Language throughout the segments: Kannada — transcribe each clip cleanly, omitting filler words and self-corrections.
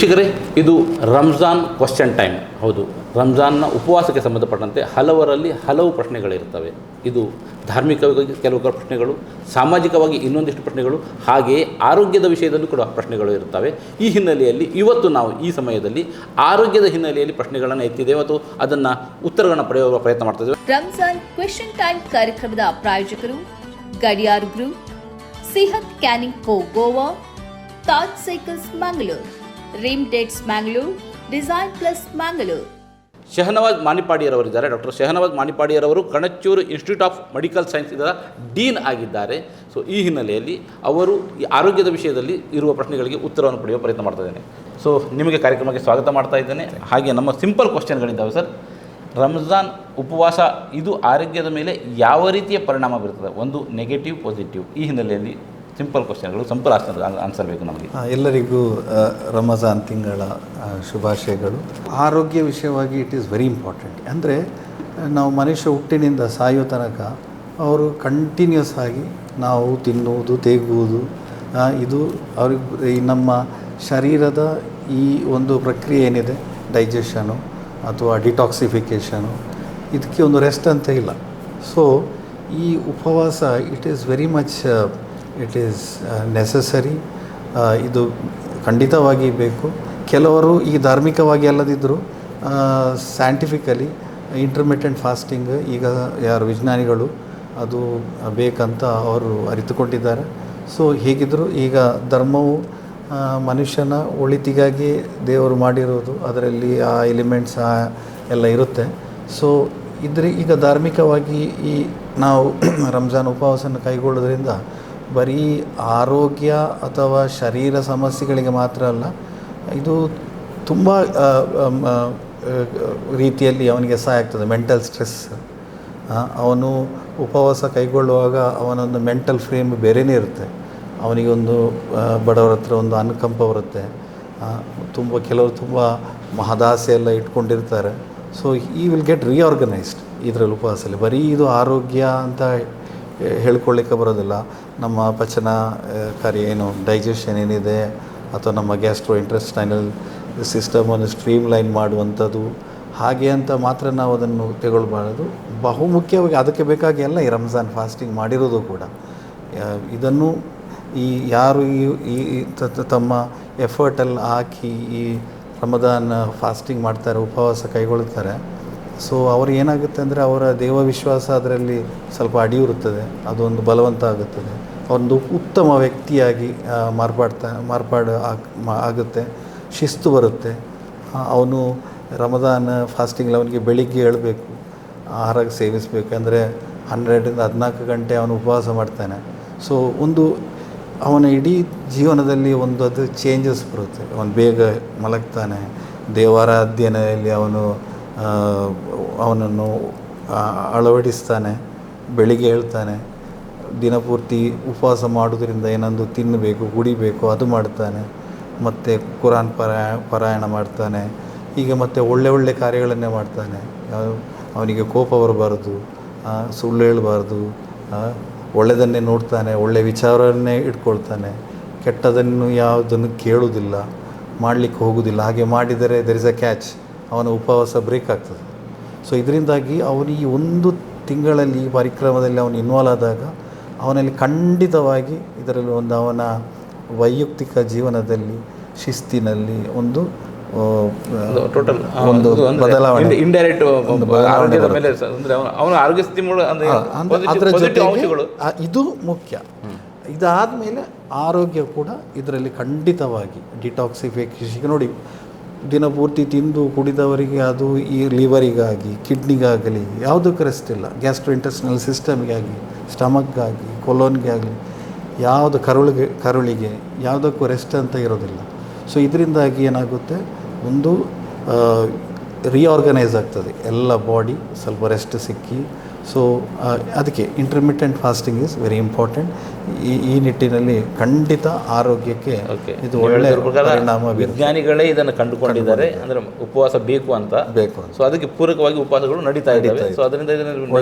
ವೀಕ್ಷಕರೇ, ಇದು ರಂಜಾನ್ ಕ್ವಶ್ಚನ್ ಟೈಮ್. ಹೌದು, ರಂಜಾನ್ನ ಉಪವಾಸಕ್ಕೆ ಸಂಬಂಧಪಟ್ಟಂತೆ ಹಲವರಲ್ಲಿ ಹಲವು ಪ್ರಶ್ನೆಗಳಿರ್ತವೆ. ಇದು ಧಾರ್ಮಿಕವಾಗಿ ಕೆಲವು ಪ್ರಶ್ನೆಗಳು, ಸಾಮಾಜಿಕವಾಗಿ ಇನ್ನೊಂದಿಷ್ಟು ಪ್ರಶ್ನೆಗಳು, ಹಾಗೆಯೇ ಆರೋಗ್ಯದ ವಿಷಯದಲ್ಲೂ ಕೂಡ ಪ್ರಶ್ನೆಗಳು ಇರ್ತವೆ. ಈ ಹಿನ್ನೆಲೆಯಲ್ಲಿ ಇವತ್ತು ನಾವು ಈ ಸಮಯದಲ್ಲಿ ಆರೋಗ್ಯದ ಹಿನ್ನೆಲೆಯಲ್ಲಿ ಪ್ರಶ್ನೆಗಳನ್ನು ಎತ್ತಿದ್ದೇವೆ ಮತ್ತು ಅದನ್ನು ಉತ್ತರಗಳನ್ನು ಪಡೆಯುವ ಪ್ರಯತ್ನ ಮಾಡ್ತಿದ್ದೇವೆ. ರಂಜಾನ್ ಕ್ವೆಶ್ಚನ್ ಟೈಮ್ ಕಾರ್ಯಕ್ರಮದ ಪ್ರಾಯೋಜಕರು Gadiyar group, Sehat canning co Goa, Taj cycles Mangaluru, rim dates Mangaluru, design plus Mangaluru. Shahnawaz ಮಾಣಿಪಾಡಿಯರವರಿದ್ದಾರೆ. ಡಾಕ್ಟರ್ ಶಹನವಾಜ್ ಮಾಣಿಪಾಡಿಯರವರು Kanachur institute of medical science ಇದರ ಡೀನ್ ಆಗಿದ್ದಾರೆ. ಸೊ ಈ ಹಿನ್ನೆಲೆಯಲ್ಲಿ ಅವರು ಈ ಆರೋಗ್ಯದ ವಿಷಯದಲ್ಲಿ ಇರುವ ಪ್ರಶ್ನೆಗಳಿಗೆ ಉತ್ತರವನ್ನು ಪಡೆಯುವ ಪ್ರಯತ್ನ ಮಾಡ್ತಾ ಇದ್ದೇನೆ. ಸೊ ನಿಮಗೆ ಕಾರ್ಯಕ್ರಮಕ್ಕೆ ಸ್ವಾಗತ ಮಾಡ್ತಾ ಇದ್ದೇನೆ. ಹಾಗೆ ನಮ್ಮ ಸಿಂಪಲ್ ಕ್ವಶನ್ಗಳಿದ್ದಾವೆ ಸರ್. ರಂಜಾನ್ ಉಪವಾಸ ಇದು ಆರೋಗ್ಯದ ಮೇಲೆ ಯಾವ ರೀತಿಯ ಪರಿಣಾಮ ಬೀರ್ತದೆ? ಒಂದು ನೆಗೆಟಿವ್, ಪಾಸಿಟಿವ್. ಈ ಹಿನ್ನೆಲೆಯಲ್ಲಿ ಸಿಂಪಲ್ ಕ್ವಶನ್ಗಳು, ಸಿಂಪಲ್ ಆನ್ಸರ್ ಬೇಕು ನಮಗೆ. ಎಲ್ಲರಿಗೂ ರಮಜಾನ್ ತಿಂಗಳ ಶುಭಾಶಯಗಳು. ಆರೋಗ್ಯ ವಿಷಯವಾಗಿ ಇಟ್ ಈಸ್ ವೆರಿ ಇಂಪಾರ್ಟೆಂಟ್. ಅಂದರೆ ನಾವು ಮನುಷ್ಯ ಹುಟ್ಟಿನಿಂದ ಸಾಯೋ ತನಕ ಅವರು ಕಂಟಿನ್ಯೂಸ್ ಆಗಿ ನಾವು ತಿನ್ನುವುದು, ತೆಗುವುದು, ಇದು ಅವ್ರಿಗೆ ಈ ನಮ್ಮ ಶರೀರದ ಈ ಒಂದು ಪ್ರಕ್ರಿಯೆ ಏನಿದೆ, ಡೈಜೆಷನು ಅಥವಾ ಡಿಟಾಕ್ಸಿಫಿಕೇಷನು, ಇದಕ್ಕೆ ಒಂದು ರೆಸ್ಟ್ ಅಂತ ಇಲ್ಲ. ಸೊ ಈ ಉಪವಾಸ it is very much it is necessary. ಇದು ಖಂಡಿತವಾಗಿ ಬೇಕು. ಕೆಲವರು ಈ ಧಾರ್ಮಿಕವಾಗಿ ಅಲ್ಲದಿದ್ದರೂ ಸೈಂಟಿಫಿಕಲಿ ಇಂಟರ್ಮಿಟೆಂಟ್ ಫಾಸ್ಟಿಂಗ್ ಈಗ ಯಾರು ವಿಜ್ಞಾನಿಗಳು ಅದು ಬೇಕಂತ ಅವರು ಅರಿತುಕೊಂಡಿದ್ದಾರೆ. ಸೊ ಹೇಗಿದ್ದರೂ ಈಗ ಧರ್ಮವು ಮನುಷ್ಯನ ಒಳಿತಿಗಾಗಿ ದೇವರು ಮಾಡಿರೋದು, ಅದರಲ್ಲಿ ಆ ಎಲಿಮೆಂಟ್ಸ್ ಎಲ್ಲ ಇರುತ್ತೆ. ಸೊ ಈಗ ಧಾರ್ಮಿಕವಾಗಿ ಈ ನಾವು ರಂಜಾನ್ ಉಪವಾಸನ ಕೈಗೊಳ್ಳೋದ್ರಿಂದ ಬರೀ ಆರೋಗ್ಯ ಅಥವಾ ಶರೀರ ಸಮಸ್ಯೆಗಳಿಗೆ ಮಾತ್ರ ಅಲ್ಲ, ಇದು ತುಂಬ ರೀತಿಯಲ್ಲಿ ಅವನಿಗೆ ಸಹಾಯ ಆಗ್ತದೆ. ಮೆಂಟಲ್ ಸ್ಟ್ರೆಸ್, ಅವನು ಉಪವಾಸ ಕೈಗೊಳ್ಳುವಾಗ ಅವನೊಂದು ಮೆಂಟಲ್ ಫ್ರೇಮ್ ಬೇರೆಯೇ ಇರುತ್ತೆ. ಅವನಿಗೊಂದು ಬಡವರ ಹತ್ರ ಒಂದು ಅನುಕಂಪ ಬರುತ್ತೆ. ಕೆಲವರು ತುಂಬ ಮಹದಾಸೆ ಎಲ್ಲ ಇಟ್ಕೊಂಡಿರ್ತಾರೆ. ಸೊ ಈ ವಿಲ್ ಗೆಟ್ ರಿಆರ್ಗನೈಸ್ಡ್ ಇದರಲ್ಲಿ ಉಪವಾಸದಲ್ಲಿ. ಬರೀ ಇದು ಆರೋಗ್ಯ ಅಂತ ಹೇಳ್ಕೊಳ್ಳಿಕ್ಕೆ ಬರೋದಿಲ್ಲ. ನಮ್ಮ ಪಚನ ಕಾರ್ಯ ಏನು, ಡೈಜೆಷನ್ ಏನಿದೆ, ಅಥವಾ ನಮ್ಮ ಗ್ಯಾಸ್ಟ್ರೋ ಇಂಟೆಸ್ಟೈನಲ್ ಸಿಸ್ಟಮನ್ನು ಸ್ಟ್ರೀಮ್ಲೈನ್ ಮಾಡುವಂಥದ್ದು, ಹಾಗೆ ಅಂತ ಮಾತ್ರ ನಾವು ಅದನ್ನು ತಗೊಳ್ಬಾರ್ದು. ಬಹುಮುಖ್ಯವಾಗಿ ಅದಕ್ಕೆ ಬೇಕಾಗಿ ಎಲ್ಲ ಈ ರಂಜಾನ್ ಫಾಸ್ಟಿಂಗ್ ಮಾಡಿರೋದು ಕೂಡ. ಇದನ್ನು ಈ ಯಾರು ಈ ತಮ್ಮ ಎಫರ್ಟಲ್ಲಿ ಹಾಕಿ ಈ ರಮದಾನ್ ಫಾಸ್ಟಿಂಗ್ ಮಾಡ್ತಾರೆ, ಉಪವಾಸ ಕೈಗೊಳ್ತಾರೆ, ಸೊ ಅವ್ರು ಏನಾಗುತ್ತೆ ಅಂದರೆ ಅವರ ದೇವ ವಿಶ್ವಾಸ ಅದರಲ್ಲಿ ಸ್ವಲ್ಪ ಅಡಿಯಿರುತ್ತದೆ, ಅದೊಂದು ಬಲವಂತ ಆಗುತ್ತದೆ. ಒಂದು ಉತ್ತಮ ವ್ಯಕ್ತಿಯಾಗಿ ಮಾರ್ಪಾಡು ಆಗುತ್ತೆ, ಶಿಸ್ತು ಬರುತ್ತೆ. ಅವನು ರಮದಾನ್ ಫಾಸ್ಟಿಂಗ್ಲಿ ಅವನಿಗೆ ಬೆಳಿಗ್ಗೆ ಏಳಬೇಕು, ಆಹಾರ ಸೇವಿಸಬೇಕು. ಅಂದರೆ 12-14 ಗಂಟೆ ಅವನು ಉಪವಾಸ ಮಾಡ್ತಾನೆ. ಸೊ ಒಂದು ಅವನ ಇಡೀ ಜೀವನದಲ್ಲಿ ಒಂದು ಅದು ಚೇಂಜಸ್ ಬರುತ್ತೆ. ಅವನು ಬೇಗ ಮಲಗ್ತಾನೆ, ದೇವಾರಾಧನೆಯಲ್ಲಿ ಅವನನ್ನು ಅಳವಡಿಸ್ತಾನೆ, ಬೆಳಿಗ್ಗೆ ಹೇಳ್ತಾನೆ, ದಿನಪೂರ್ತಿ ಉಪವಾಸ ಮಾಡೋದ್ರಿಂದ ಏನೊಂದು ತಿನ್ನಬೇಕು, ಕುಡಿಬೇಕು ಅದು ಮಾಡ್ತಾನೆ, ಮತ್ತು ಕುರಾನ್ ಪಾರಾಯಣ ಮಾಡ್ತಾನೆ. ಈಗ ಮತ್ತು ಒಳ್ಳೆ ಕಾರ್ಯಗಳನ್ನೇ ಮಾಡ್ತಾನೆ. ಅವನಿಗೆ ಕೋಪ ಬರಬಾರ್ದು, ಸುಳ್ಳು ಹೇಳಬಾರ್ದು, ಒಳ್ಳೆಯದನ್ನೇ ನೋಡ್ತಾನೆ, ಒಳ್ಳೆಯ ವಿಚಾರವನ್ನೇ ಇಟ್ಕೊಳ್ತಾನೆ, ಕೆಟ್ಟದನ್ನು ಯಾವುದನ್ನು ಕೇಳುವುದಿಲ್ಲ, ಮಾಡಲಿಕ್ಕೆ ಹೋಗೋದಿಲ್ಲ. ಹಾಗೆ ಮಾಡಿದರೆ ದೆರ್ ಇಸ್ ಅ ಕ್ಯಾಚ್, ಅವನ ಉಪವಾಸ ಬ್ರೇಕ್ ಆಗ್ತದೆ. ಸೊ ಇದರಿಂದಾಗಿ ಅವನು ಈ ಒಂದು ತಿಂಗಳಲ್ಲಿ ಈ ಕಾರ್ಯಕ್ರಮದಲ್ಲಿ ಅವನು ಇನ್ವಾಲ್ವ್ ಆದಾಗ ಅವನಲ್ಲಿ ಖಂಡಿತವಾಗಿ ಇದರಲ್ಲಿ ಒಂದು ಅವನ ವೈಯಕ್ತಿಕ ಜೀವನದಲ್ಲಿ, ಶಿಸ್ತಿನಲ್ಲಿ ಒಂದು ಟೋಟಲ್ ಒಂದು ಬದಲಾವಣೆ, ಇಂಡೈರೆಕ್ಟ್ ಆರೋಗ್ಯದ ಮೇಲೆ ಅವನ ಆರೋಗ್ಯ ಸ್ಥಿತಿ ಅದರ ಜೊತೆಗೆ ಇದು ಮುಖ್ಯ. ಇದಾದಮೇಲೆ ಆರೋಗ್ಯ ಕೂಡ ಇದರಲ್ಲಿ ಖಂಡಿತವಾಗಿ ಡಿಟಾಕ್ಸಿಫಿಕೇಷನ್. ನೋಡಿ, ದಿನಪೂರ್ತಿ ತಿಂದು ಕುಡಿದವರಿಗೆ ಅದು ಈ ಲಿವರಿಗಾಗಿ, ಕಿಡ್ನಿಗಾಗಲಿ ಯಾವುದಕ್ಕೂ ರೆಸ್ಟ್ ಇಲ್ಲ. ಗ್ಯಾಸ್ಟ್ರೋ ಇಂಟೆಸ್ಟೈನಲ್ ಸಿಸ್ಟಮ್ಗಾಗಿ, ಸ್ಟಮಕ್ಗಾಗಿ, ಕೊಲೋನ್ಗೆ ಆಗಲಿ, ಯಾವುದು ಕರುಳಿಗೆ ಯಾವುದಕ್ಕೂ ರೆಸ್ಟ್ ಅಂತ ಇರೋದಿಲ್ಲ. ಸೊ ಇದರಿಂದಾಗಿ ಏನಾಗುತ್ತೆ, ಒಂದು ರಿಆರ್ಗನೈಸ್ ಆಗ್ತದೆ ಎಲ್ಲ ಬಾಡಿ, ಸ್ವಲ್ಪ ರೆಸ್ಟ್ ಸಿಕ್ಕಿ. ಸೊ ಅದಕ್ಕೆ intermittent fasting is very important. ಈ ನಿಟ್ಟಿನಲ್ಲಿ ಖಂಡಿತ ಆರೋಗ್ಯಕ್ಕೆ ಇದು ಒಳ್ಳೆ ಪರಿಣಾಮ. ವಿಜ್ಞಾನಿಗಳೇ ಇದನ್ನು ಕಂಡುಕೊಂಡಿದ್ದಾರೆ, ಅಂದರೆ ಉಪವಾಸ ಬೇಕು. ಸೊ ಅದಕ್ಕೆ ಪೂರಕವಾಗಿ ಉಪವಾಸಗಳು ನಡೀತಾ ಇದ್ದಾವೆ. ಸೊ ಅದರಿಂದ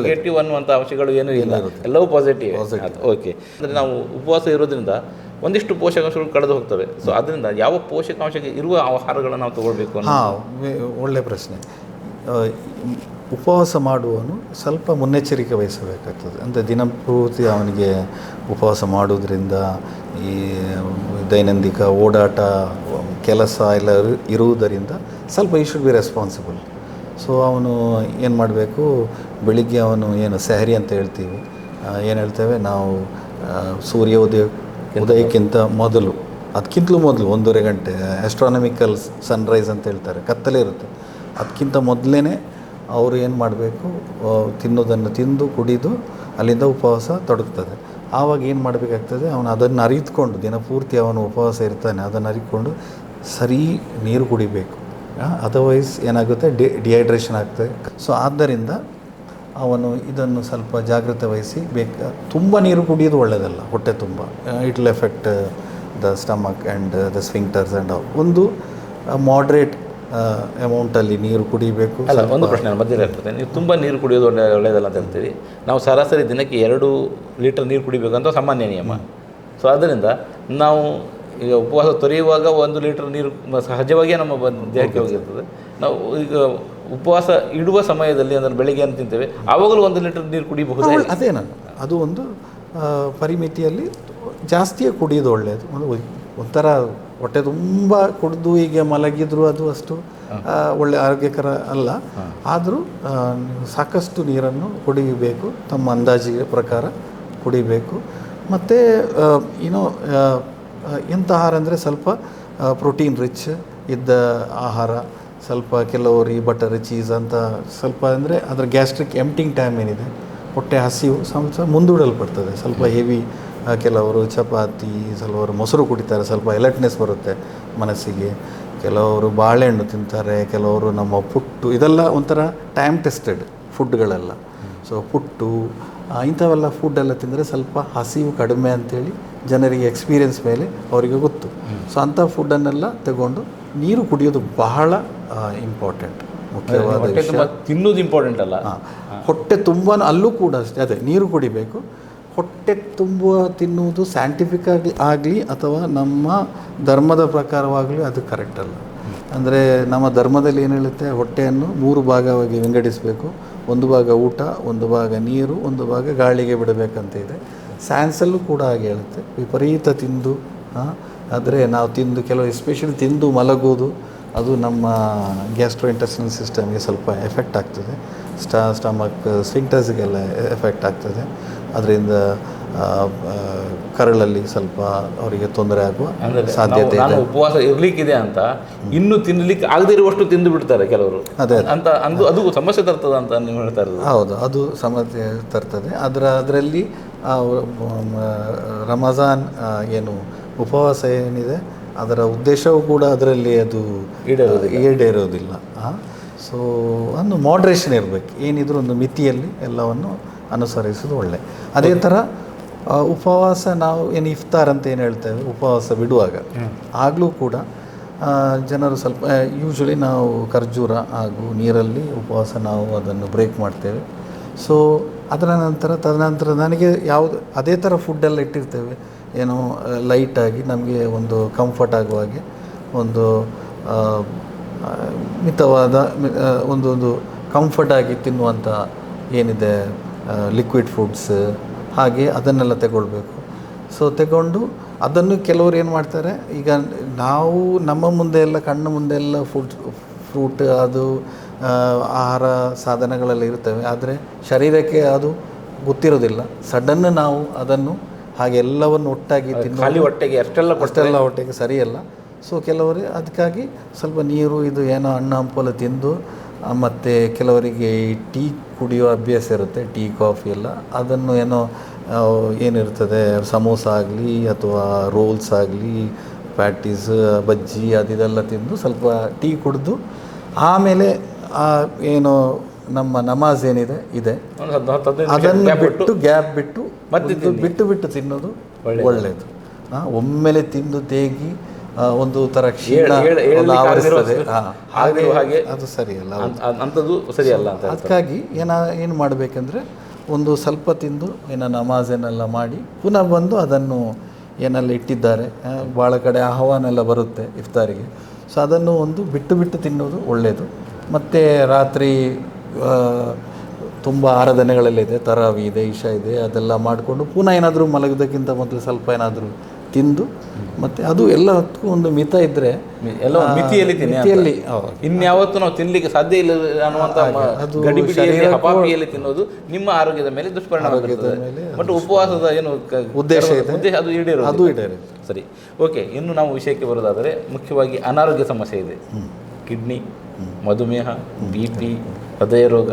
ನೆಗೆಟಿವ್ ಅನ್ನುವಂಥ ಅಂಶಗಳು ಏನೂ ಇಲ್ಲ, ಎಲ್ಲವೂ ಪಾಸಿಟಿವ್. ಓಕೆ, ಅಂದರೆ ನಾವು ಉಪವಾಸ ಇರೋದ್ರಿಂದ ಒಂದಿಷ್ಟು ಪೋಷಕಾಂಶಗಳು ಕಳೆದು ಹೋಗ್ತವೆ. ಸೊ ಅದರಿಂದ ಯಾವ ಪೋಷಕಾಂಶ ಇರುವ ಆಹಾರಗಳನ್ನು ನಾವು ತಗೊಳ್ಬೇಕು ಅನ್ನೋ ಒಳ್ಳೆಯ ಪ್ರಶ್ನೆ. ಉಪವಾಸ ಮಾಡುವವನು ಸ್ವಲ್ಪ ಮುನ್ನೆಚ್ಚರಿಕೆ ವಹಿಸಬೇಕಾಗ್ತದೆ. ಅಂದರೆ ದಿನಪೂರ್ತಿ ಅವನಿಗೆ ಉಪವಾಸ ಮಾಡೋದ್ರಿಂದ ಈ ದೈನಂದಿಕ ಓಡಾಟ ಕೆಲಸ ಎಲ್ಲ ಇರುವುದರಿಂದ ಸ್ವಲ್ಪ ಈ ಶುಡ್ ಬಿ ರೆಸ್ಪಾನ್ಸಿಬಲ್. ಸೊ ಅವನು ಏನು ಮಾಡಬೇಕು, ಬೆಳಿಗ್ಗೆ ಅವನು ಏನು ಸೆಹರಿ ಅಂತ ಹೇಳ್ತೀವಿ, ಏನು ಹೇಳ್ತೇವೆ ನಾವು, ಉದಯಕ್ಕಿಂತ ಮೊದಲು, ಅದಕ್ಕಿಂತಲೂ ಮೊದಲು 1.5 ಗಂಟೆ ಆಸ್ಟ್ರಾನಮಿಕಲ್ ಸನ್ರೈಸ್ ಅಂತ ಹೇಳ್ತಾರೆ, ಕತ್ತಲೆ ಇರುತ್ತೆ, ಅದಕ್ಕಿಂತ ಮೊದಲೇ ಅವರು ಏನು ಮಾಡಬೇಕು, ತಿನ್ನೋದನ್ನು ತಿಂದು ಕುಡಿದು ಅಲ್ಲಿಂದ ಉಪವಾಸ ತೊಡಗ್ತದೆ. ಆವಾಗ ಏನು ಮಾಡಬೇಕಾಗ್ತದೆ, ಅವನು ಅದನ್ನು ಅರಿತುಕೊಂಡು, ದಿನಪೂರ್ತಿ ಅವನು ಉಪವಾಸ ಇರ್ತಾನೆ, ಅದನ್ನು ಅರಿತುಕೊಂಡು ಸರಿ ನೀರು ಕುಡಿಬೇಕು. ಅದರ್ವೈಸ್ ಏನಾಗುತ್ತೆ, ಡಿಹೈಡ್ರೇಷನ್ ಆಗ್ತದೆ. ಸೊ ಆದ್ದರಿಂದ ಅವನು ಇದನ್ನು ಸ್ವಲ್ಪ ಜಾಗ್ರತೆ ವಹಿಸಿ ತುಂಬ ನೀರು ಕುಡಿಯೋದು ಒಳ್ಳೆಯದಲ್ಲ, ಹೊಟ್ಟೆ ತುಂಬ. It will affect the stomach and the sphincters and ಒಂದು ಮಾಡ್ರೇಟ್ ಅಮೌಂಟಲ್ಲಿ ನೀರು ಕುಡಿಬೇಕು. ಅಲ್ಲ, ಒಂದು ಪ್ರಶ್ನೆ ಮಧ್ಯದಲ್ಲಿ ಇರ್ತದೆ, ನೀವು ತುಂಬ ನೀರು ಕುಡಿಯೋದು ಒಳ್ಳೆಯದಲ್ಲ ಅಂತ ಹೇಳ್ತೀವಿ. ನಾವು ಸರಾಸರಿ ದಿನಕ್ಕೆ 2 ಲೀಟರ್ ನೀರು ಕುಡಿಬೇಕಂತ ಸಾಮಾನ್ಯ ನಿಯಮ. ಸೊ ಆದ್ದರಿಂದ ನಾವು ಈಗ ಉಪವಾಸ ತೊರೆಯುವಾಗ 1 ಲೀಟರ್ ನೀರು ಸಹಜವಾಗಿಯೇ ನಮ್ಮ ದೇಹಕ್ಕೆ ಹೋಗಿರ್ತದೆ. ನಾವು ಈಗ ಉಪವಾಸ ಇಡುವ ಸಮಯದಲ್ಲಿ, ಅಂದರೆ ಬೆಳಿಗ್ಗೆ ಅಂತ ತಿಂತೇವೆ, ಆವಾಗಲೂ 1 ಲೀಟರ್ ನೀರು ಕುಡಿಬಹುದು. ಅದೇನು, ಅದು ಒಂದು ಪರಿಮಿತಿಯಲ್ಲಿ ಜಾಸ್ತಿಯೇ ಕುಡಿಯೋದು ಒಳ್ಳೆಯದು. ಒಂಥರ ಹೊಟ್ಟೆ ತುಂಬ ಕುಡಿದು ಹೀಗೆ ಮಲಗಿದ್ರು ಅದು ಅಷ್ಟು ಒಳ್ಳೆ ಆರೋಗ್ಯಕರ ಅಲ್ಲ. ಆದರೂ ಸಾಕಷ್ಟು ನೀರನ್ನು ಕುಡಿಯಬೇಕು, ತಮ್ಮ ಅಂದಾಜಿಗೆ ಪ್ರಕಾರ ಕುಡಿಬೇಕು. ಮತ್ತು ಎಂಥ ಆಹಾರ ಅಂದರೆ ಸ್ವಲ್ಪ ಪ್ರೋಟೀನ್ ರಿಚ್ ಇದ್ದ ಆಹಾರ, ಸ್ವಲ್ಪ ಕೆಲವರು ಈ ಬಟರ್ ಚೀಸ್ ಅಂತ ಸ್ವಲ್ಪ, ಅಂದರೆ ಅದರ ಗ್ಯಾಸ್ಟ್ರಿಕ್ ಎಂಪ್ಟಿಂಗ್ ಟೈಮ್ ಏನಿದೆ, ಹೊಟ್ಟೆ ಹಸಿವು ಸ್ವಲ್ಪ ಮುಂದೂಡಲ್ಪಡ್ತದೆ. ಸ್ವಲ್ಪ ಹೆವಿ, ಕೆಲವರು ಚಪಾತಿ, ಕೆಲವರು ಮೊಸರು ಕುಡಿತಾರೆ, ಸ್ವಲ್ಪ ಎಲರ್ಟ್ನೆಸ್ ಬರುತ್ತೆ ಮನಸ್ಸಿಗೆ. ಕೆಲವರು ಬಾಳೆಹಣ್ಣು ತಿಂತಾರೆ, ಕೆಲವರು ನಮ್ಮ ಪುಟ್ಟು, ಇದೆಲ್ಲ ಒಂಥರ ಟೈಮ್ ಟೆಸ್ಟೆಡ್ ಫುಡ್ಗಳೆಲ್ಲ. ಸೊ ಪುಟ್ಟು ಇಂಥವೆಲ್ಲ ಫುಡ್ಡೆಲ್ಲ ತಿಂದರೆ ಸ್ವಲ್ಪ ಹಸಿವು ಕಡಿಮೆ ಅಂಥೇಳಿ ಜನರಿಗೆ ಎಕ್ಸ್ಪೀರಿಯನ್ಸ್ ಮೇಲೆ ಅವರಿಗೆ ಗೊತ್ತು. ಸೊ ಅಂಥ ಫುಡ್ಡನ್ನೆಲ್ಲ ತಗೊಂಡು ನೀರು ಕುಡಿಯೋದು ಬಹಳ ಇಂಪಾರ್ಟೆಂಟ್, ಮುಖ್ಯವಾದ ವಿಷಯ. ತಿನ್ನೋದು ಇಂಪಾರ್ಟೆಂಟ್ ಅಲ್ಲ, ಹೊಟ್ಟೆ ತುಂಬ ಅಲ್ಲೂ ಕೂಡ ಅಷ್ಟೇ, ಅದೇ ನೀರು ಕುಡಿಬೇಕು. ಹೊಟ್ಟೆ ತುಂಬುವ ತಿನ್ನುವುದು ಸೈಂಟಿಫಿಕ್ ಆಗಲಿ ಅಥವಾ ನಮ್ಮ ಧರ್ಮದ ಪ್ರಕಾರವಾಗಲಿ ಅದು ಕರೆಕ್ಟ್ ಅಲ್ಲ. ಅಂದರೆ ನಮ್ಮ ಧರ್ಮದಲ್ಲಿ ಏನು ಹೇಳುತ್ತೆ, ಹೊಟ್ಟೆಯನ್ನು 3 ಭಾಗವಾಗಿ ವಿಂಗಡಿಸಬೇಕು. 1 ಭಾಗ ಊಟ, 1 ಭಾಗ ನೀರು, 1 ಭಾಗ ಗಾಳಿಗೆ ಬಿಡಬೇಕಂತ ಇದೆ. ಸೈನ್ಸಲ್ಲೂ ಕೂಡ ಹಾಗೆ ಹೇಳುತ್ತೆ. ವಿಪರೀತ ತಿಂದು ಆದರೆ ನಾವು ತಿಂದು ಕೆಲವು ಎಸ್ಪೆಷಲಿ ತಿಂದು ಮಲಗೋದು, ಅದು ನಮ್ಮ ಗ್ಯಾಸ್ಟ್ರೋ ಇಂಟೆಸ್ಟಿನಲ್ ಸಿಸ್ಟಮ್ಗೆ ಸ್ವಲ್ಪ ಎಫೆಕ್ಟ್ ಆಗ್ತದೆ. ಸ್ಟಮಕ್ ಸ್ಫಿಂಕ್ಟರ್ಸ್ಗೆಲ್ಲ ಎಫೆಕ್ಟ್ ಆಗ್ತದೆ. ಅದರಿಂದ ಕರಳಲ್ಲಿ ಸ್ವಲ್ಪ ಅವರಿಗೆ ತೊಂದರೆ ಆಗುವ ಸಾಧ್ಯತೆ ಇದೆ. ಉಪವಾಸ ಇರಲಿಕ್ಕಿದೆ ಅಂತ ಇನ್ನೂ ತಿನ್ನಲಿಕ್ಕೆ ಆಗದೇ ಇರುವಷ್ಟು ತಿಂದು ಬಿಡ್ತಾರೆ ಕೆಲವರು. ಅದೇ ಅಂತ ಅದು ಸಮಸ್ಯೆ ತರ್ತದೆ ಅಂತ ನೀವು ಹೇಳ್ತಾ ಇರೋದು? ಹೌದು, ಅದು ಸಮಸ್ಯೆ ತರ್ತದೆ. ಅದರಲ್ಲಿ ರಮಜಾನ್ ಏನು ಉಪವಾಸ ಏನಿದೆ, ಅದರ ಉದ್ದೇಶವೂ ಕೂಡ ಅದರಲ್ಲಿ ಅದು ಈಡೇರೋದಿಲ್ಲ. ಸೊ ಒಂದು ಮಾಡ್ರೇಷನ್ ಇರಬೇಕು, ಏನಿದ್ರು ಒಂದು ಮಿತಿಯಲ್ಲಿ ಎಲ್ಲವನ್ನು ಅನುಸರಿಸೋದು ಒಳ್ಳೆ. ಅದೇ ಥರ ಉಪವಾಸ ನಾವು ಏನು ಇಫ್ತಾರ್ ಅಂತ ಏನು ಹೇಳ್ತೇವೆ, ಉಪವಾಸ ಬಿಡುವಾಗ ಆಗಲೂ ಕೂಡ ಜನರು ಸ್ವಲ್ಪ ಯೂಶ್ವಲಿ ನಾವು ಖರ್ಜೂರ ಹಾಗೂ ನೀರಲ್ಲಿ ಉಪವಾಸ ನಾವು ಅದನ್ನು ಬ್ರೇಕ್ ಮಾಡ್ತೇವೆ. ಸೊ ತದನಂತರ ನನಗೆ ಯಾವುದು ಅದೇ ಥರ ಫುಡ್ಡೆಲ್ಲ ಇಟ್ಟಿರ್ತೇವೆ, ಏನೋ ಲೈಟಾಗಿ ನಮಗೆ ಒಂದು ಕಂಫರ್ಟ್ ಆಗುವ ಹಾಗೆ, ಒಂದು ಮಿತವಾದ ಒಂದು ಕಂಫರ್ಟಾಗಿ ತಿನ್ನುವಂಥ ಏನಿದೆ ಲಿಕ್ವಿಡ್ ಫುಡ್ಸ್, ಹಾಗೆ ಅದನ್ನೆಲ್ಲ ತಗೊಳ್ಬೇಕು. ಸೊ ತಗೊಂಡು ಅದನ್ನು ಕೆಲವರು ಏನು ಮಾಡ್ತಾರೆ, ಈಗ ನಾವು ನಮ್ಮ ಮುಂದೆ ಎಲ್ಲ ಕಣ್ಣು ಮುಂದೆ ಎಲ್ಲ ಫ್ರೂಟ್ ಅದು ಆಹಾರ ಸಾಧನಗಳೆಲ್ಲ ಇರ್ತವೆ, ಆದರೆ ಶರೀರಕ್ಕೆ ಅದು ಗೊತ್ತಿರೋದಿಲ್ಲ. ಸಡನ್ ನಾವು ಅದನ್ನು ಹಾಗೆ ಎಲ್ಲವನ್ನು ಒಟ್ಟಾಗಿ ಖಾಲಿ ಹೊಟ್ಟೆಗೆ ಅಷ್ಟೆಲ್ಲ ಹೊಟ್ಟೆಗೆ ಸರಿಯಲ್ಲ. ಸೊ ಕೆಲವರು ಅದಕ್ಕಾಗಿ ಸ್ವಲ್ಪ ನೀರು ಇದು ಏನೋ ಹಣ್ಣು ಹಂಪಲು ತಿಂದು, ಮತ್ತು ಕೆಲವರಿಗೆ ಈ ಟೀ ಕುಡಿಯೋ ಅಭ್ಯಾಸ ಇರುತ್ತೆ, ಟೀ ಕಾಫಿ ಎಲ್ಲ, ಅದನ್ನು ಏನೋ ಏನಿರ್ತದೆ ಸಮೋಸ ಆಗಲಿ ಅಥವಾ ರೋಲ್ಸ್ ಆಗಲಿ, ಪ್ಯಾಟೀಸ್, ಬಜ್ಜಿ ಅದೆಲ್ಲ ತಿಂದು ಸ್ವಲ್ಪ ಟೀ ಕುಡಿದು ಆಮೇಲೆ ಏನು ನಮ್ಮ ನಮಾಜ್ ಏನಿದೆ ಅದನ್ನು ಗ್ಯಾಪ್ ಬಿಟ್ಟು ತಿನ್ನೋದು ಒಳ್ಳೆಯದು. ಒಮ್ಮೆಲೆ ತಿಂದು ತೇಗಿ ಒಂದು ಥರ ಕ್ಷೀಣ ಆವರಿಸ್ತದೆ, ಹಾಗೆ ಅದು ಸರಿಯಲ್ಲ, ಅಂಥದ್ದು ಸರಿಯಲ್ಲ ಅಂತ. ಅದಕ್ಕಾಗಿ ಏನು ಮಾಡಬೇಕಂದ್ರೆ ಒಂದು ಸ್ವಲ್ಪ ತಿಂದು ನಮಾಜನ್ನೆಲ್ಲ ಮಾಡಿ ಪುನಃ ಬಂದು ಅದನ್ನು ಏನೆಲ್ಲ ಇಟ್ಟಿದ್ದಾರೆ, ಭಾಳ ಕಡೆ ಆಹ್ವಾನೆಲ್ಲ ಬರುತ್ತೆ ಇಫ್ತಾರಿಗೆ. ಸೊ ಅದನ್ನು ಒಂದು ಬಿಟ್ಟು ಬಿಟ್ಟು ತಿನ್ನೋದು ಒಳ್ಳೆಯದು. ಮತ್ತು ರಾತ್ರಿ ತುಂಬ ಆರಾಧನೆಗಳಲ್ಲಿದೆ, ತರಾವಿ ಇದೆ, ಇಶಾ ಇದೆ, ಅದೆಲ್ಲ ಮಾಡಿಕೊಂಡು ಪುನಃ ಏನಾದರೂ ಮಲಗೋದಕ್ಕಿಂತ ಮೊದಲು ಸ್ವಲ್ಪ ಏನಾದರೂ ತಿಂದು, ಮತ್ತು ಅದು ಎಲ್ಲದಕ್ಕೂ ಒಂದು ಮಿತ ಇದ್ದರೆ ಎಲ್ಲ ಮಿತಿಯಲ್ಲಿ ಮಿತಿಯಲ್ಲಿ ಇನ್ಯಾವತ್ತೂ ನಾವು ತಿನ್ನಲಿಕ್ಕೆ ಸಾಧ್ಯ ಇಲ್ಲ ಅನ್ನುವಂಥ ಗಡಿಬಿಡಿಯಲ್ಲಿ ಹಪಾಪಿಯಲ್ಲಿ ತಿನ್ನೋದು ನಿಮ್ಮ ಆರೋಗ್ಯದ ಮೇಲೆ ದುಷ್ಪರಿಣಾಮ ಬೀರುತ್ತದೆ. ಬಟ್ ಉಪವಾಸದ ಏನು ಉದ್ದೇಶ ಅದು ಈಡೇರೋದು. ಅದು ಈಡೇರಿ. ಸರಿ, ಓಕೆ. ಇನ್ನು ನಾವು ವಿಷಯಕ್ಕೆ ಬರೋದಾದರೆ ಮುಖ್ಯವಾಗಿ ಅನಾರೋಗ್ಯ ಸಮಸ್ಯೆ ಇದೆ. ಕಿಡ್ನಿ, ಮಧುಮೇಹ, BP, ಹೃದಯ ರೋಗ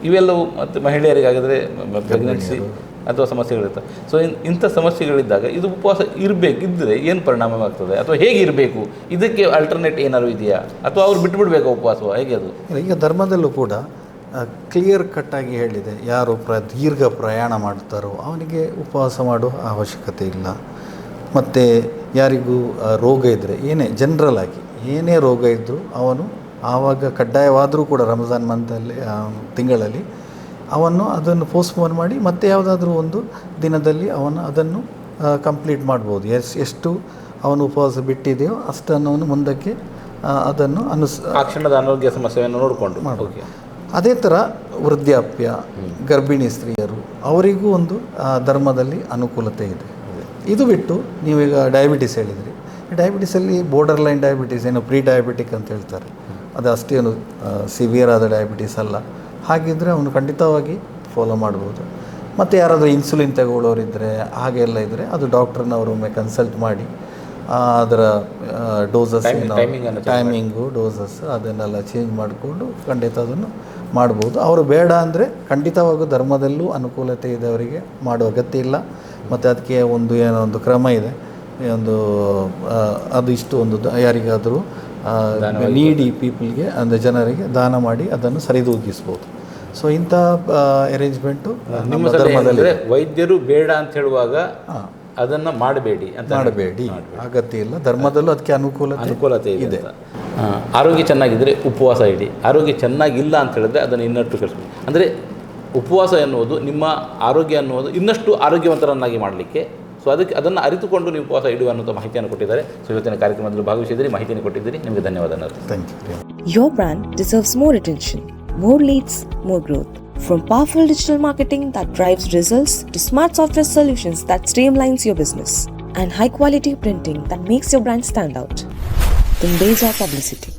ಇವೆಲ್ಲವೂ, ಮತ್ತು ಮಹಿಳೆಯರಿಗಾಗಿದ್ರೆ ಪ್ರೆಗ್ನೆನ್ಸಿ ಅಥವಾ ಸಮಸ್ಯೆಗಳಿರ್ತವೆ. ಸೊ ಇಂಥ ಸಮಸ್ಯೆಗಳಿದ್ದಾಗ ಇದು ಉಪವಾಸ ಇರಬೇಕಿದ್ದರೆ ಏನು ಪರಿಣಾಮವಾಗ್ತದೆ, ಅಥವಾ ಹೇಗೆ ಇರಬೇಕು, ಇದಕ್ಕೆ ಆಲ್ಟರ್ನೇಟ್ ಏನಾದ್ರು ಇದೆಯಾ, ಅಥವಾ ಅವ್ರು ಬಿಟ್ಟುಬಿಡ್ಬೇಕು ಉಪವಾಸ, ಹೇಗೆ ಅದು? ಈಗ ಧರ್ಮದಲ್ಲೂ ಕೂಡ ಕ್ಲಿಯರ್ ಕಟ್ಟಾಗಿ ಹೇಳಿದೆ, ಯಾರು ದೀರ್ಘ ಪ್ರಯಾಣ ಮಾಡ್ತಾರೋ ಅವನಿಗೆ ಉಪವಾಸ ಮಾಡೋ ಅವಶ್ಯಕತೆ ಇಲ್ಲ. ಮತ್ತು ಯಾರಿಗೂ ರೋಗ ಇದ್ದರೆ, ಜನರಲ್ ಆಗಿ ಏನೇ ರೋಗ ಇದ್ದರೂ ಅವನು ಆವಾಗ ಕಡ್ಡಾಯವಾದರೂ ಕೂಡ ರಂಜಾನ್ ಮಂತಲ್ಲಿ ತಿಂಗಳಲ್ಲಿ ಅವನು ಅದನ್ನು ಪೋಸ್ಟ್ಪೋನ್ ಮಾಡಿ ಮತ್ತೆ ಯಾವುದಾದ್ರೂ ಒಂದು ದಿನದಲ್ಲಿ ಅವನು ಅದನ್ನು ಕಂಪ್ಲೀಟ್ ಮಾಡ್ಬೋದು. ಎಷ್ಟು ಅವನು ಉಪವಾಸ ಬಿಟ್ಟಿದೆಯೋ ಅಷ್ಟನ್ನು ಅವನು ಮುಂದಕ್ಕೆ ಅದನ್ನು ಆ ಕ್ಷಣದ ಆರೋಗ್ಯ ಸಮಸ್ಯೆಯನ್ನು ನೋಡಿಕೊಂಡು ಮಾಡಬೇಕು. ಅದೇ ಥರ ವೃದ್ಧಾಪ್ಯ, ಗರ್ಭಿಣಿ ಸ್ತ್ರೀಯರು ಅವರಿಗೂ ಒಂದು ಧರ್ಮದಲ್ಲಿ ಅನುಕೂಲತೆ ಇದೆ. ಇದು ಬಿಟ್ಟು ನೀವೀಗ ಡಯಾಬಿಟಿಸ್ ಹೇಳಿದ್ರಿ, ಡಯಾಬಿಟಿಸಲ್ಲಿ ಬೋರ್ಡರ್ ಲೈನ್ ಡಯಾಬಿಟಿಸ್, ಏನು ಪ್ರೀ ಡಯಾಬಿಟಿಕ್ ಅಂತ ಹೇಳ್ತಾರೆ, ಅದು ಅಷ್ಟೇನು ಸಿವಿಯರ್ ಆದ ಡಯಾಬಿಟಿಸ್ ಅಲ್ಲ. ಹಾಗಿದ್ದರೆ ಅವನು ಖಂಡಿತವಾಗಿ ಫಾಲೋ ಮಾಡ್ಬೋದು. ಮತ್ತು ಯಾರಾದರೂ ಇನ್ಸುಲಿನ್ ತಗೊಳ್ಳೋರಿದ್ದರೆ ಹಾಗೆಲ್ಲ ಇದ್ದರೆ ಅದು ಡಾಕ್ಟ್ರನ್ನವರು ಒಮ್ಮೆ ಕನ್ಸಲ್ಟ್ ಮಾಡಿ ಅದರ ಡೋಸಸ್ ಟೈಮಿಂಗು ಡೋಸಸ್ ಅದನ್ನೆಲ್ಲ ಚೇಂಜ್ ಮಾಡಿಕೊಂಡು ಖಂಡಿತ ಅದನ್ನು ಮಾಡ್ಬೋದು. ಅವರು ಬೇಡ ಅಂದರೆ ಖಂಡಿತವಾಗೂ ಧರ್ಮದಲ್ಲೂ ಅನುಕೂಲತೆ ಇದೆ, ಅವರಿಗೆ ಮಾಡೋ ಅಗತ್ಯ ಇಲ್ಲ. ಮತ್ತು ಅದಕ್ಕೆ ಏನೋ ಒಂದು ಕ್ರಮ ಇದೆ, ಒಂದು ಅದು ಇಷ್ಟು ಒಂದು ಯಾರಿಗಾದರೂ ನೀಡಿ ಪೀಪಲ್ಗೆ, ಅಂದರೆ ಜನರಿಗೆ ದಾನ ಮಾಡಿ ಅದನ್ನು ಸರಿದೂಗಿಸ್ಬೋದು. ಸೊ ಇಂಥ ಅರೇಂಜ್ಮೆಂಟು ನಿಮ್ಮ ಧರ್ಮದಲ್ಲಿ. ವೈದ್ಯರು ಬೇಡ ಅಂತ ಹೇಳುವಾಗ ಅದನ್ನು ಮಾಡಬೇಡಿ ಅಂತ ಮಾಡಬೇಡಿ, ಅಗತ್ಯ ಇಲ್ಲ. ಧರ್ಮದಲ್ಲೂ ಅದಕ್ಕೆ ಅನುಕೂಲತೆ ಇದೆ. ಆರೋಗ್ಯ ಚೆನ್ನಾಗಿದ್ದರೆ ಉಪವಾಸ ಇಡಿ, ಆರೋಗ್ಯ ಚೆನ್ನಾಗಿಲ್ಲ ಅಂತ ಹೇಳಿದ್ರೆ ಅದನ್ನು ಇನ್ನಷ್ಟು ಕಳಿಸ್ಬೇಕು. ಅಂದರೆ ಉಪವಾಸ ಎನ್ನುವುದು ನಿಮ್ಮ ಆರೋಗ್ಯ ಅನ್ನುವುದು ಇನ್ನಷ್ಟು ಆರೋಗ್ಯವಂತರನ್ನಾಗಿ ಮಾಡಲಿಕ್ಕೆ. ಸೊ ಅದನ್ನು ಅರಿತುಕೊಂಡು ನೀವು ಉಪವಾಸ ಇಡುವ ಅನ್ನೋಂಥ ಮಾಹಿತಿಯನ್ನು ಕೊಟ್ಟಿದ್ದಾರೆ. ಸೊ ಇವತ್ತಿನ ಕಾರ್ಯಕ್ರಮದಲ್ಲಿ ಭಾಗವಹಿಸಿದ್ದೀರಿ, ಮಾಹಿತಿಯನ್ನು ಕೊಟ್ಟಿದ್ದೀರಿ, ನಿಮಗೆ ಧನ್ಯವಾದ. Thank you. Your brand deserves more attention, more leads, more growth. From powerful digital marketing that drives results to smart software solutions that streamlines your business and high quality printing that makes your brand stand out, then there's our publicity.